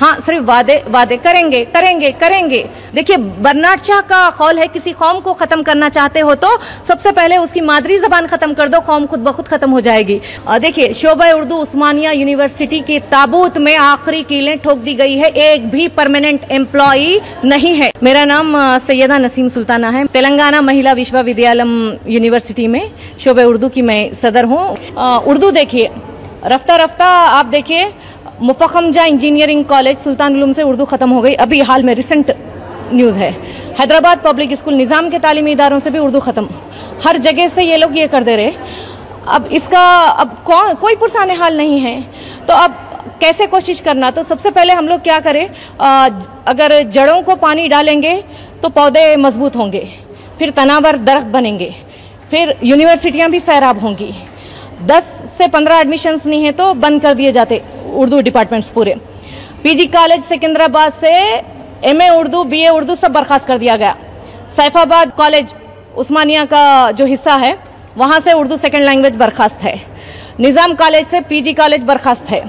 हाँ, सिर्फ वादे वादे करेंगे करेंगे करेंगे। देखिए, बर्नार्ड शाह का कौल है, किसी कौम को खत्म करना चाहते हो तो सबसे पहले उसकी मादरी जबान खत्म कर दो, कौम खुद ब खुद खत्म हो जाएगी। देखिए, शोबा उर्दू उस्मानिया यूनिवर्सिटी के ताबूत में आखिरी कीलें ठोक दी गई है, एक भी परमानेंट एम्प्लॉई नहीं है। मेरा नाम सैयदा नसीम सुल्ताना है। तेलंगाना महिला विश्वविद्यालय यूनिवर्सिटी में शोबा उर्दू की मैं सदर हूँ। उर्दू देखिए, रफ्ता रफ्ता आप देखिए, मुफख्खमजा इंजीनियरिंग कॉलेज सुल्तान उलूम से उर्दू खत्म हो गई। अभी हाल में रिसेंट न्यूज़ है। हैदराबाद पब्लिक स्कूल निज़ाम के तालीमी इदारों से भी उर्दू खत्म। हर जगह से ये लोग ये कर दे रहे। अब इसका कोई पुरसाने हाल नहीं है, तो अब कैसे कोशिश करना? तो सबसे पहले हम लोग क्या करें, अगर जड़ों को पानी डालेंगे तो पौधे मजबूत होंगे, फिर तनावर दरख्त बनेंगे, फिर यूनिवर्सिटियां भी सैराब होंगी। 10 से 15 एडमिशन्स नहीं है तो बंद कर दिए जाते उर्दू डिपार्टमेंट्स पूरे। पीजी कॉलेज सिकंदराबाद से एमए उर्दू, बीए उर्दू सब बर्खास्त कर दिया गया। सैफाबाद कॉलेज उस्मानिया का जो हिस्सा है वहां से उर्दू सेकंड लैंग्वेज बर्खास्त है। निज़ाम कॉलेज से पीजी कॉलेज बर्खास्त है।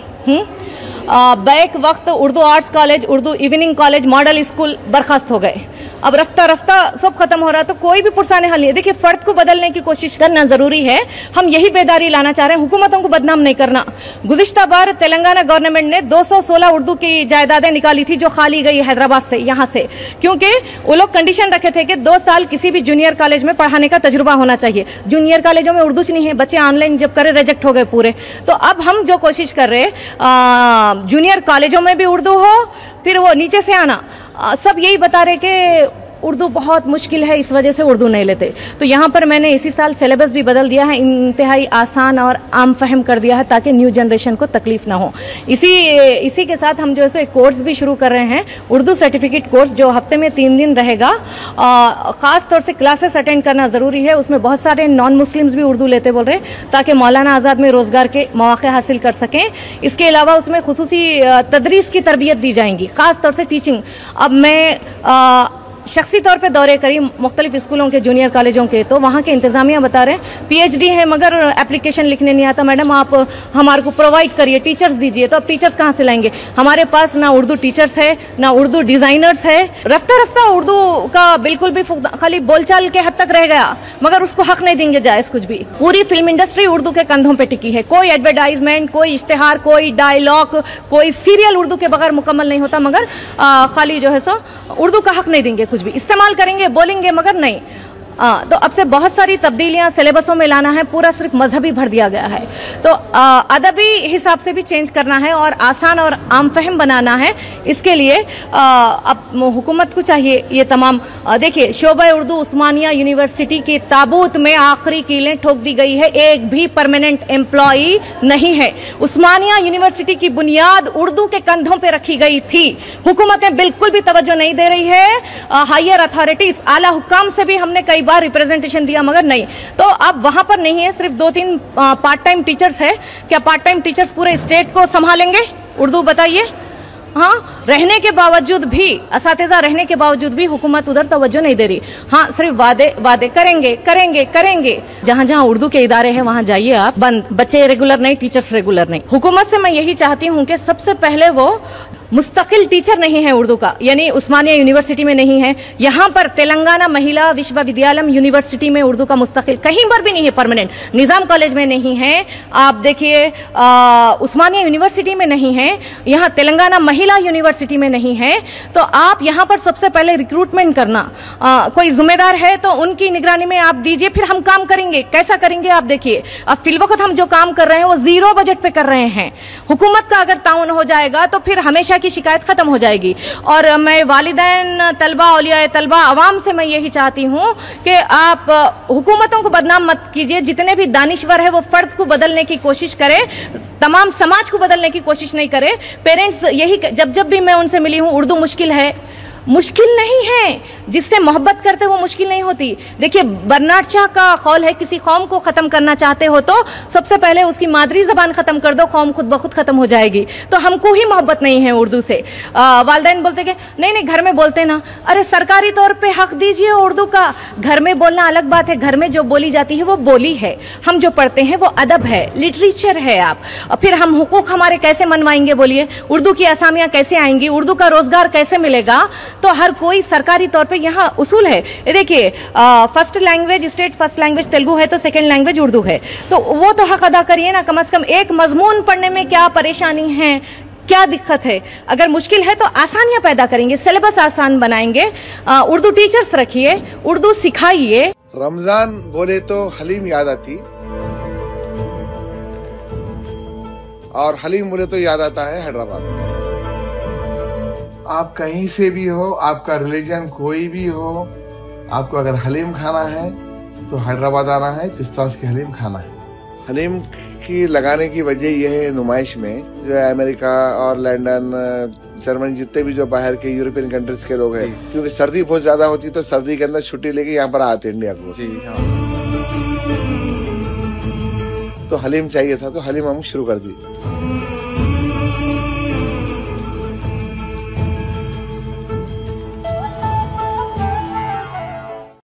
बैक वक्त Urdu arts college, Urdu evening college, model school बर्खास्त हो गए। अब रफ्ता रफ्ता सब खत्म हो रहा है, तो कोई भी पुरसाने हल नहीं है। देखिए, फर्द को बदलने की कोशिश करना जरूरी है। हम यही बेदारी लाना चाह रहे हैं, हुकूमतों को बदनाम नहीं करना। गुज़िश्ता बार तेलंगाना गवर्नमेंट ने 216 उर्दू की जायदादें निकाली थी जो खाली गई हैदराबाद से, यहाँ से, क्योंकि वो लोग कंडीशन रखे थे कि 2 साल किसी भी जूनियर कॉलेज में पढ़ाने का तजुर्बा होना चाहिए। जूनियर कॉलेजों में उर्दू नहीं है, बच्चे ऑनलाइन जब करे रिजेक्ट हो गए पूरे। तो अब हम जो कोशिश कर रहे जूनियर कॉलेजों में भी उर्दू हो, फिर वो नीचे से आना, सब यही बता रहे कि उर्दू बहुत मुश्किल है, इस वजह से उर्दू नहीं लेते। तो यहाँ पर मैंने इसी साल सिलेबस भी बदल दिया है, इंतहाई आसान और आम फहम कर दिया है ताकि न्यू जनरेशन को तकलीफ ना हो। इसी के साथ हम जो है कोर्स भी शुरू कर रहे हैं, उर्दू सर्टिफिकेट कोर्स जो हफ्ते में 3 दिन रहेगा। खास तौर से क्लासेस अटेंड करना जरूरी है। उसमें बहुत सारे नॉन मुस्लिम्स भी उर्दू लेते बोल रहे हैं ताकि मौलाना आज़ाद में रोजगार के मौके हासिल कर सकें। इसके अलावा उसमें खुसूसी तदरीस की तरबियत दी जाएंगी, खास तौर से टीचिंग। अब मैं शख्सी तौर पे दौरे करी मुख्तलिफ स्कूलों के, जूनियर कॉलेजों के, तो वहाँ के इंतजामिया बता रहे हैं पीएचडी है मगर एप्लीकेशन लिखने नहीं आता। मैडम, आप हमारे को प्रोवाइड करिए, टीचर्स दीजिए। तो अब टीचर्स कहाँ से लाएंगे? हमारे पास ना उर्दू टीचर्स है, ना उर्दू डिजाइनर्स है। रफ्ता रफ्ता उर्दू का बिल्कुल भी खाली बोलचाल के हद तक रह गया, मगर उसको हक नहीं देंगे जायज कुछ भी। पूरी फिल्म इंडस्ट्री उर्दू के कंधों पे टिकी है। कोई एडवर्टाइजमेंट, कोई इश्तेहार, कोई डायलॉग, कोई सीरियल उर्दू के बगैर मुकम्मल नहीं होता, मगर खाली जो है सो उर्दू का हक नहीं देंगे, कुछ भी इस्तेमाल करेंगे, बोलेंगे, मगर नहीं। तो अब से बहुत सारी तब्दीलियां सिलेबसों में लाना है, पूरा सिर्फ मजहबी भर दिया गया है। तो अदबी हिसाब से भी चेंज करना है और आसान और आम फहम बनाना है। इसके लिए अब हुकूमत को चाहिए ये तमाम। देखिए, शोबा उर्दू उस्मानिया यूनिवर्सिटी के ताबूत में आखिरी कीलें ठोक दी गई है, एक भी परमानेंट एम्प्लॉई नहीं है। उस्मानिया यूनिवर्सिटी की बुनियाद उर्दू के कंधों पर रखी गई थी। हुकूमतें बिल्कुल भी तवज्जो नहीं दे रही है। हायर अथॉरिटीज, आला हुक्काम से भी हमने कई बार रिप्रेजेंटेशन दिया, मगर नहीं। तो अब वहां पर नहीं है, सिर्फ 2-3 पार्ट टाइम टीचर्स है। क्या पार्ट टाइम टीचर्स पूरे स्टेट को संभालेंगे उर्दू? बताइए। हाँ, रहने के बावजूद भी, असातिज़ा रहने के बावजूद भी हुकूमत उधर तवज्जो नहीं दे रही। हाँ, सिर्फ वादे करेंगे करेंगे करेंगे। जहां जहां उर्दू के इदारे हैं वहां जाइए आप, बंद। बच्चे रेगुलर नहीं, टीचर्स रेगुलर नहीं। हुकूमत से मैं यही चाहती हूं कि सबसे पहले वो मुस्तकिल टीचर नहीं है उर्दू का, यानी उस्मानिया यूनिवर्सिटी में नहीं है। यहाँ पर तेलंगाना महिला विश्वविद्यालय यूनिवर्सिटी में उर्दू का मुस्तकिल कहीं पर भी नहीं है परमानेंट। निज़ाम कॉलेज में नहीं है, आप देखिए उस्मानिया यूनिवर्सिटी में नहीं है, यहाँ तेलंगाना महिला यूनिवर्सिटी में नहीं है। तो आप यहाँ पर सबसे पहले रिक्रूटमेंट करना, कोई जिम्मेदार है तो उनकी निगरानी में आप दीजिए, फिर हम काम करेंगे। कैसा करेंगे आप देखिए। अब फिलवक्त हम जो काम कर रहे हैं वो 0 बजट पे कर रहे हैं। हुकूमत का अगर ताउन हो जाएगा तो फिर हमेशा की शिकायत खत्म हो जाएगी। और मैं वालिदैन, तलबा, औलिया तलबा, अवाम से मैं यही चाहती हूं कि आप हुकूमतों को बदनाम मत कीजिए। जितने भी दानिश्वर है वो फर्द को बदलने की कोशिश करें, तमाम समाज को बदलने की कोशिश नहीं करे। पेरेंट्स यही, जब भी मैं उनसे मिली हूं, उर्दू मुश्किल है, मुश्किल नहीं है, जिससे मोहब्बत करते वो मुश्किल नहीं होती। देखिए बर्नार्ड शॉ का कौल है, किसी कौम को खत्म करना चाहते हो तो सबसे पहले उसकी मादरी जबान खत्म कर दो, कौम खुद ब खुद खत्म हो जाएगी। तो हमको ही मोहब्बत नहीं है उर्दू से। वालिदैन बोलते कि नहीं घर में बोलते ना, अरे सरकारी तौर पे हक दीजिए उर्दू का। घर में बोलना अलग बात है, घर में जो बोली जाती है वो बोली है, हम जो पढ़ते हैं वो अदब है, लिटरेचर है। आप फिर हम हुकूक हमारे कैसे मनवाएंगे बोलिए, उर्दू की असामियां कैसे आएंगी, उर्दू का रोजगार कैसे मिलेगा। तो हर कोई सरकारी तौर पे यहाँ उसूल है। ये देखिए first language, state first language Telugu है तो सेकंड लैंग्वेज उर्दू है, तो वो तो हक अदा करिए ना। कम से कम एक मजमून पढ़ने में क्या परेशानी है, क्या दिक्कत है? अगर मुश्किल है तो आसानियां पैदा करेंगे, सिलेबस आसान बनाएंगे, उर्दू टीचर्स रखिए, उर्दू सिखाइए। रमजान बोले तो हलीम याद आती, और हलीम बोले तो याद आता है हैदराबाद। आप कहीं से भी हो, आपका रिलीजन कोई भी हो, आपको अगर हलीम खाना है तो हैदराबाद आना है, पिस्ताश की हलीम खाना है। हलीम की लगाने की वजह यह है, नुमाइश में जो है अमेरिका और लंदन, जर्मनी, जितने भी जो बाहर के यूरोपियन कंट्रीज के लोग हैं, क्योंकि सर्दी बहुत ज्यादा होती है तो सर्दी के अंदर छुट्टी लेके यहाँ पर आते इंडिया को। जी हाँ। तो हलीम चाहिए था तो हलीम हम शुरू कर दी।